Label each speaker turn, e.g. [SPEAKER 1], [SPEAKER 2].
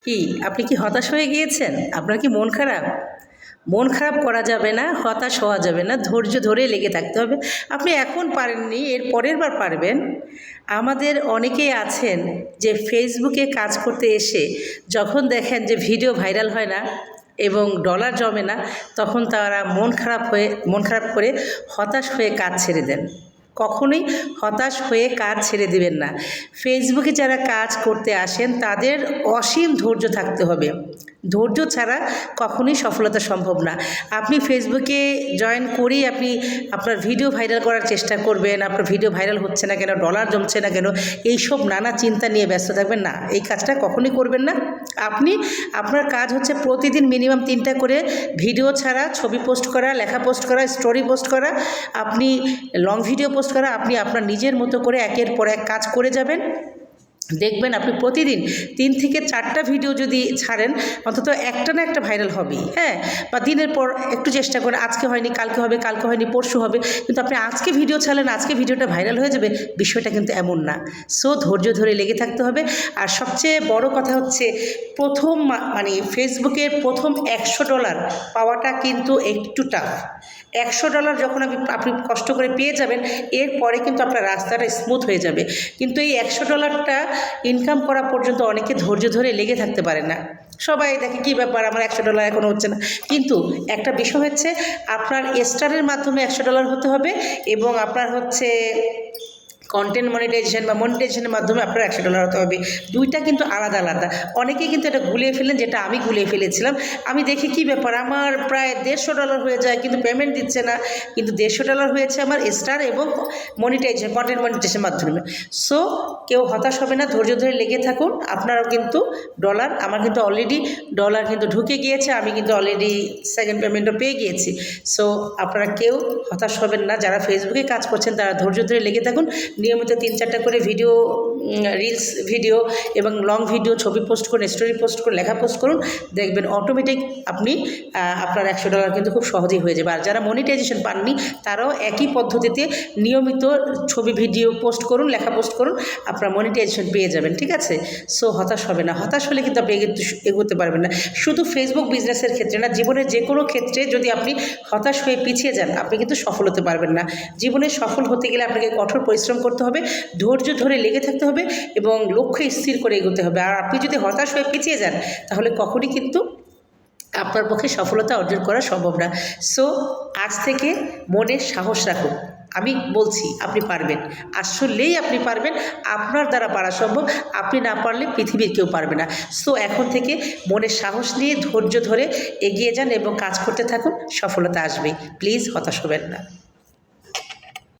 [SPEAKER 1] কি আপনি কি হতাশ হয়ে গিয়েছেন? আপনার কি মন খারাপ? মন খারাপ করা যাবে না, হতাশ হওয়া যাবে না, ধৈর্য ধরে লেগে থাকতে হবে। আপনি এখন পারেননি, এর পরের বার পারবেন। আমাদের অনেকেই আছেন যে ফেসবুকে কাজ করতে এসে যখন দেখেন যে ভিডিও ভাইরাল হয় না এবং ডলার জমে না, তখন তারা মন খারাপ করে হতাশ হয়ে কাজ ছেড়ে দেন। কখনোই হতাশ হয়ে কাজ ছেড়ে দিবেন না। ফেসবুকে যারা কাজ করতে আসেন তাদের অসীম ধৈর্য থাকতে হবে। ধৈর্য ছাড়া কখনোই সফলতা সম্ভব না। আপনি ফেসবুকে জয়েন করেই আপনি আপনার ভিডিও ভাইরাল করার চেষ্টা করবেন, আপনার ভিডিও ভাইরাল হচ্ছে না কেন, ডলার জমছে না কেন, এইসব নানা চিন্তা নিয়ে ব্যস্ত থাকবেন না। এই কাজটা কখনোই করবেন না। আপনার কাজ হচ্ছে প্রতিদিন মিনিমাম 3টা করে ভিডিও ছাড়া, ছবি পোস্ট করা, লেখা পোস্ট করা, স্টোরি পোস্ট করা, আপনি লং ভিডিও পোস্ট করা। আপনি আপনার নিজের মতো করে একের পর এক কাজ করে যাবেন। দেখবেন আপনি প্রতিদিন 3 থেকে 4টা ভিডিও যদি ছাড়েন, অন্তত একটা না একটা ভাইরাল হবেই। হ্যাঁ, বা দিনের পর একটু চেষ্টা করে, আজকে হয়নি কালকে হবে, কালকে হয়নি পরশু হবে, কিন্তু আপনি আজকে ভিডিও ছাড়লেন, আজকে ভিডিওটা ভাইরাল হয়ে যাবে, বিষয়টা কিন্তু এমন না। সো ধৈর্য ধরে লেগে থাকতে হবে। আর সবচেয়ে বড় কথা হচ্ছে মানে ফেসবুকের প্রথম $100 পাওয়াটা কিন্তু একটু টাফ। $100 যখন আপনি কষ্ট করে পেয়ে যাবেন, এরপরে কিন্তু আপনার রাস্তাটা স্মুথ হয়ে যাবে। কিন্তু এই $100টা ইনকাম করা পর্যন্ত অনেকে ধৈর্য ধরে লেগে থাকতে পারে না। সবাই দেখে কী ব্যাপার, আমার $100 এখনও হচ্ছে না। কিন্তু একটা বিষয় হচ্ছে, আপনার স্টারের মাধ্যমে $100 হতে হবে এবং আপনার হচ্ছে কন্টেন্ট মনিটাইজেশন বা মনিটাইজেশনের মাধ্যমে আপনার $100 হতে হবে। দুইটা কিন্তু আলাদা আলাদা। অনেকেই কিন্তু এটা গুলিয়ে ফেলেন, যেটা আমি গুলিয়ে ফেলেছিলাম। আমি দেখি কী ব্যাপার, আমার প্রায় $150 হয়ে যায় কিন্তু পেমেন্ট দিচ্ছে না। কিন্তু $150 হয়েছে আমার স্টার এবং মনিটাইজেশন, কন্টেন্ট মনিটাইজেশনের মাধ্যমে। সো কেউ হতাশ হবে না, ধৈর্য ধরে লেগে থাকুন। আপনারাও কিন্তু আমার কিন্তু অলরেডি ডলার কিন্তু ঢুকে গিয়েছে, আমি কিন্তু অলরেডি সেকেন্ড পেমেন্টও পেয়ে গিয়েছি। সো আপনারা কেউ হতাশ হবেন না। যারা ফেসবুকে কাজ করছেন তারা ধৈর্য ধরে লেগে থাকুন। নিয়মিত 3-4টা করে ভিডিও, রিলস ভিডিও এবং লং ভিডিও, ছবি পোস্ট করুন, স্টোরি পোস্ট করুন, লেখা পোস্ট করুন। দেখবেন অটোমেটিক আপনার $100 কিন্তু খুব সহজেই হয়ে যাবে। আর যারা মনিটাইজেশন পাননি তারাও একই পদ্ধতিতে নিয়মিত ছবি ভিডিও পোস্ট করুন, লেখা পোস্ট করুন, আপনার মনিটাইজেশন পেয়ে যাবেন। ঠিক আছে? সো হতাশ হবে না। হতাশ হলে কিন্তু আপনি এগোতে পারবেন না। শুধু ফেসবুক বিজনেসের ক্ষেত্রে না, জীবনের যে কোনো ক্ষেত্রে যদি আপনি হতাশ হয়ে পিছিয়ে যান, আপনি কিন্তু সফল হতে পারবেন না। জীবনে সফল হতে গেলে আপনাকে কঠোর পরিশ্রম করতে হবে, ধৈর্য ধরে লেগে থাকতে হবে এবং লক্ষ্য স্থির করে এগোতে হবে। আর আপনি যদি হতাশ হয়ে পিছিয়ে যান, তাহলে কখনই কিন্তু আপনার পক্ষে সফলতা অর্জন করা সম্ভব না। সো আজ থেকে মনে সাহস রাখুন। আমি বলছি আপনি পারবেন, আসলেই আপনি পারবেন। আপনার দ্বারা পারা সম্ভব। আপনি না পারলে পৃথিবীর কেউ পারবে না। সো এখন থেকে মনে সাহস নিয়ে ধৈর্য ধরে এগিয়ে যান এবং কাজ করতে থাকুন, সফলতা আসবেই। প্লিজ হতাশ হবেন না।